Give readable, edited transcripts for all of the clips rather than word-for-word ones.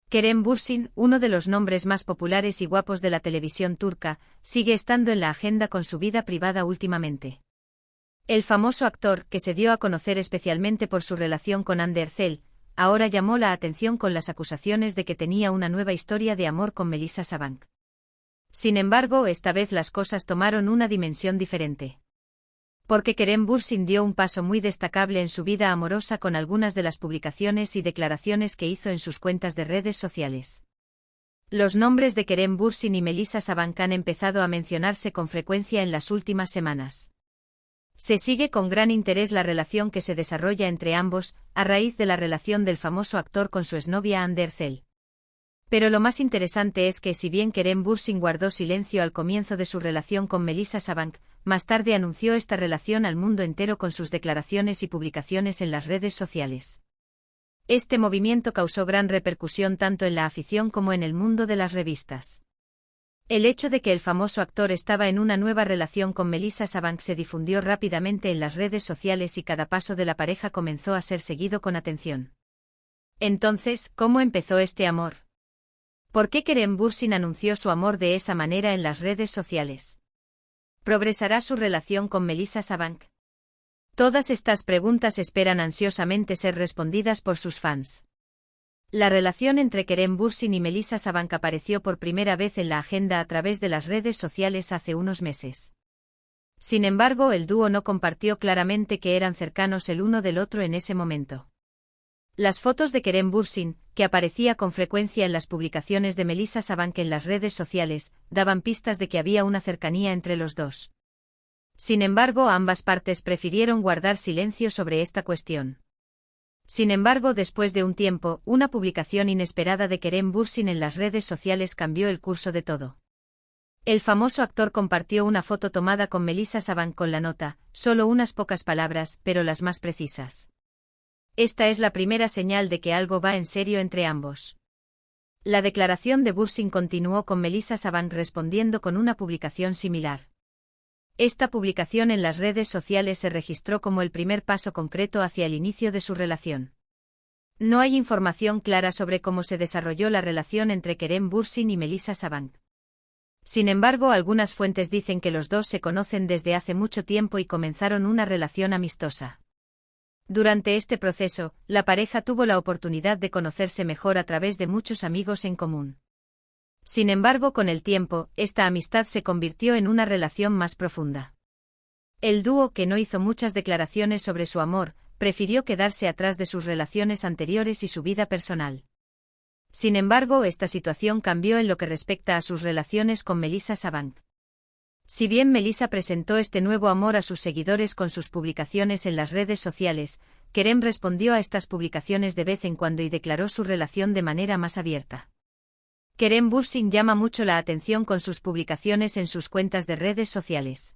Kerem Bürsin, uno de los nombres más populares y guapos de la televisión turca, sigue estando en la agenda con su vida privada últimamente. El famoso actor, que se dio a conocer especialmente por su relación con Hande Erçel, ahora llamó la atención con las acusaciones de que tenía una nueva historia de amor con Melisa Sabank. Sin embargo, esta vez las cosas tomaron una dimensión diferente. Porque Kerem Bürsin dio un paso muy destacable en su vida amorosa con algunas de las publicaciones y declaraciones que hizo en sus cuentas de redes sociales. Los nombres de Kerem Bürsin y Melisa Sabank han empezado a mencionarse con frecuencia en las últimas semanas. Se sigue con gran interés la relación que se desarrolla entre ambos, a raíz de la relación del famoso actor con su exnovia Hande Erçel. Pero lo más interesante es que si bien Kerem Bürsin guardó silencio al comienzo de su relación con Melisa Sabank, más tarde anunció esta relación al mundo entero con sus declaraciones y publicaciones en las redes sociales. Este movimiento causó gran repercusión tanto en la afición como en el mundo de las revistas. El hecho de que el famoso actor estaba en una nueva relación con Melisa Sabank se difundió rápidamente en las redes sociales y cada paso de la pareja comenzó a ser seguido con atención. Entonces, ¿cómo empezó este amor? ¿Por qué Kerem Bürsin anunció su amor de esa manera en las redes sociales? ¿Progresará su relación con Melisa Sabank? Todas estas preguntas esperan ansiosamente ser respondidas por sus fans. La relación entre Kerem Bürsin y Melisa Sabank apareció por primera vez en la agenda a través de las redes sociales hace unos meses. Sin embargo, el dúo no compartió claramente que eran cercanos el uno del otro en ese momento. Las fotos de Kerem Bürsin, que aparecía con frecuencia en las publicaciones de Melisa Sabank en las redes sociales, daban pistas de que había una cercanía entre los dos. Sin embargo, ambas partes prefirieron guardar silencio sobre esta cuestión. Sin embargo, después de un tiempo, una publicación inesperada de Kerem Bürsin en las redes sociales cambió el curso de todo. El famoso actor compartió una foto tomada con Melisa Sabank con la nota, solo unas pocas palabras, pero las más precisas. Esta es la primera señal de que algo va en serio entre ambos. La declaración de Bürsin continuó con Melisa Sabank respondiendo con una publicación similar. Esta publicación en las redes sociales se registró como el primer paso concreto hacia el inicio de su relación. No hay información clara sobre cómo se desarrolló la relación entre Kerem Bürsin y Melisa Sabank. Sin embargo, algunas fuentes dicen que los dos se conocen desde hace mucho tiempo y comenzaron una relación amistosa. Durante este proceso, la pareja tuvo la oportunidad de conocerse mejor a través de muchos amigos en común. Sin embargo, con el tiempo, esta amistad se convirtió en una relación más profunda. El dúo, que no hizo muchas declaraciones sobre su amor, prefirió quedarse atrás de sus relaciones anteriores y su vida personal. Sin embargo, esta situación cambió en lo que respecta a sus relaciones con Melisa Sabank. Si bien Melisa presentó este nuevo amor a sus seguidores con sus publicaciones en las redes sociales, Kerem respondió a estas publicaciones de vez en cuando y declaró su relación de manera más abierta. Kerem Bürsin llama mucho la atención con sus publicaciones en sus cuentas de redes sociales.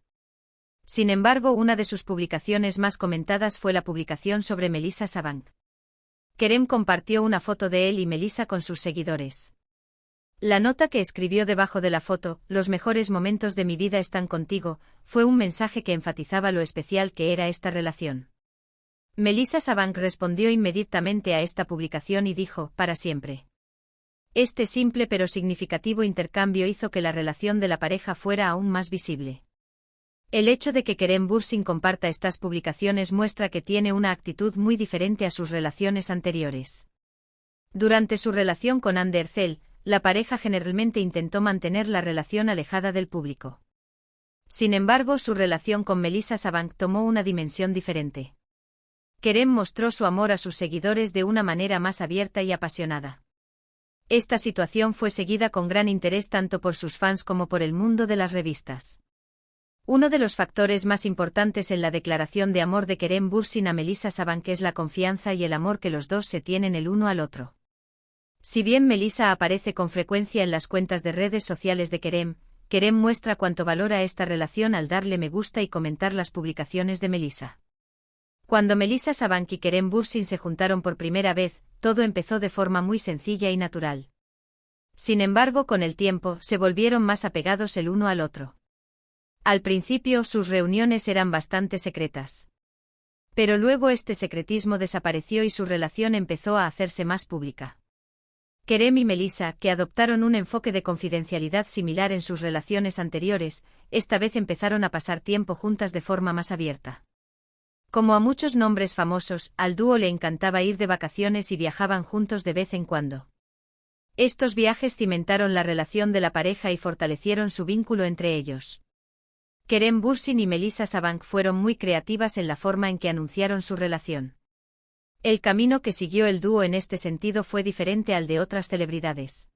Sin embargo, una de sus publicaciones más comentadas fue la publicación sobre Melisa Sabank. Kerem compartió una foto de él y Melisa con sus seguidores. La nota que escribió debajo de la foto, "Los mejores momentos de mi vida están contigo", fue un mensaje que enfatizaba lo especial que era esta relación. Melisa Sabank respondió inmediatamente a esta publicación y dijo, "Para siempre". Este simple pero significativo intercambio hizo que la relación de la pareja fuera aún más visible. El hecho de que Kerem Bürsin comparta estas publicaciones muestra que tiene una actitud muy diferente a sus relaciones anteriores. Durante su relación con Hande Erçel, la pareja generalmente intentó mantener la relación alejada del público. Sin embargo, su relación con Melisa Sabank tomó una dimensión diferente. Kerem mostró su amor a sus seguidores de una manera más abierta y apasionada. Esta situación fue seguida con gran interés tanto por sus fans como por el mundo de las revistas. Uno de los factores más importantes en la declaración de amor de Kerem Bürsin a Melisa Sabank es la confianza y el amor que los dos se tienen el uno al otro. Si bien Melisa aparece con frecuencia en las cuentas de redes sociales de Kerem, Kerem muestra cuánto valora esta relación al darle me gusta y comentar las publicaciones de Melisa. Cuando Melisa Sabank y Kerem Bürsin se juntaron por primera vez, todo empezó de forma muy sencilla y natural. Sin embargo, con el tiempo, se volvieron más apegados el uno al otro. Al principio, sus reuniones eran bastante secretas. Pero luego este secretismo desapareció y su relación empezó a hacerse más pública. Kerem y Melissa, que adoptaron un enfoque de confidencialidad similar en sus relaciones anteriores, esta vez empezaron a pasar tiempo juntas de forma más abierta. Como a muchos nombres famosos, al dúo le encantaba ir de vacaciones y viajaban juntos de vez en cuando. Estos viajes cimentaron la relación de la pareja y fortalecieron su vínculo entre ellos. Kerem Bürsin y Melissa Sabank fueron muy creativas en la forma en que anunciaron su relación. El camino que siguió el dúo en este sentido fue diferente al de otras celebridades.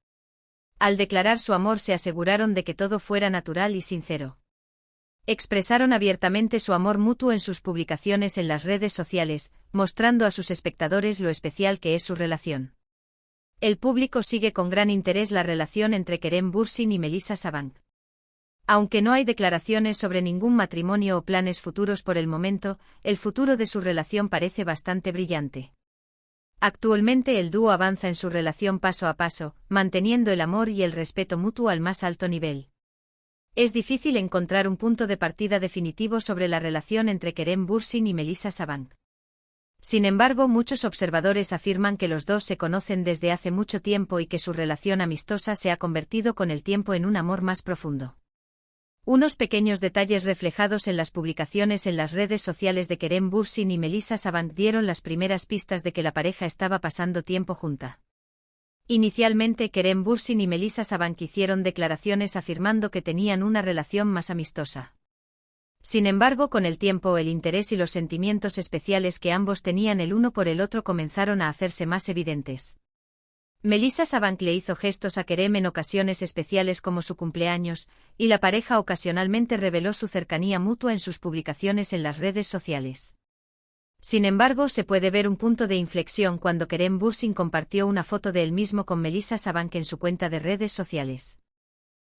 Al declarar su amor se aseguraron de que todo fuera natural y sincero. Expresaron abiertamente su amor mutuo en sus publicaciones en las redes sociales, mostrando a sus espectadores lo especial que es su relación. El público sigue con gran interés la relación entre Kerem Bürsin y Melissa Sabank. Aunque no hay declaraciones sobre ningún matrimonio o planes futuros por el momento, el futuro de su relación parece bastante brillante. Actualmente el dúo avanza en su relación paso a paso, manteniendo el amor y el respeto mutuo al más alto nivel. Es difícil encontrar un punto de partida definitivo sobre la relación entre Kerem Bürsin y Melissa Sabank. Sin embargo, muchos observadores afirman que los dos se conocen desde hace mucho tiempo y que su relación amistosa se ha convertido con el tiempo en un amor más profundo. Unos pequeños detalles reflejados en las publicaciones en las redes sociales de Kerem Bürsin y Melissa Sabank dieron las primeras pistas de que la pareja estaba pasando tiempo junta. Inicialmente Kerem Bürsin y Melissa Sabank hicieron declaraciones afirmando que tenían una relación más amistosa. Sin embargo, con el tiempo el interés y los sentimientos especiales que ambos tenían el uno por el otro comenzaron a hacerse más evidentes. Melissa Sabank le hizo gestos a Kerem en ocasiones especiales como su cumpleaños, y la pareja ocasionalmente reveló su cercanía mutua en sus publicaciones en las redes sociales. Sin embargo, se puede ver un punto de inflexión cuando Kerem Bürsin compartió una foto de él mismo con Melissa Sabank en su cuenta de redes sociales.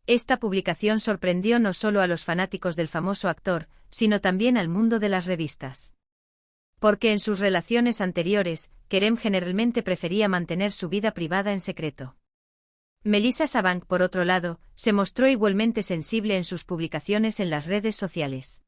Esta publicación sorprendió no solo a los fanáticos del famoso actor, sino también al mundo de las revistas. Porque en sus relaciones anteriores, Kerem generalmente prefería mantener su vida privada en secreto. Melissa Sabank, por otro lado, se mostró igualmente sensible en sus publicaciones en las redes sociales.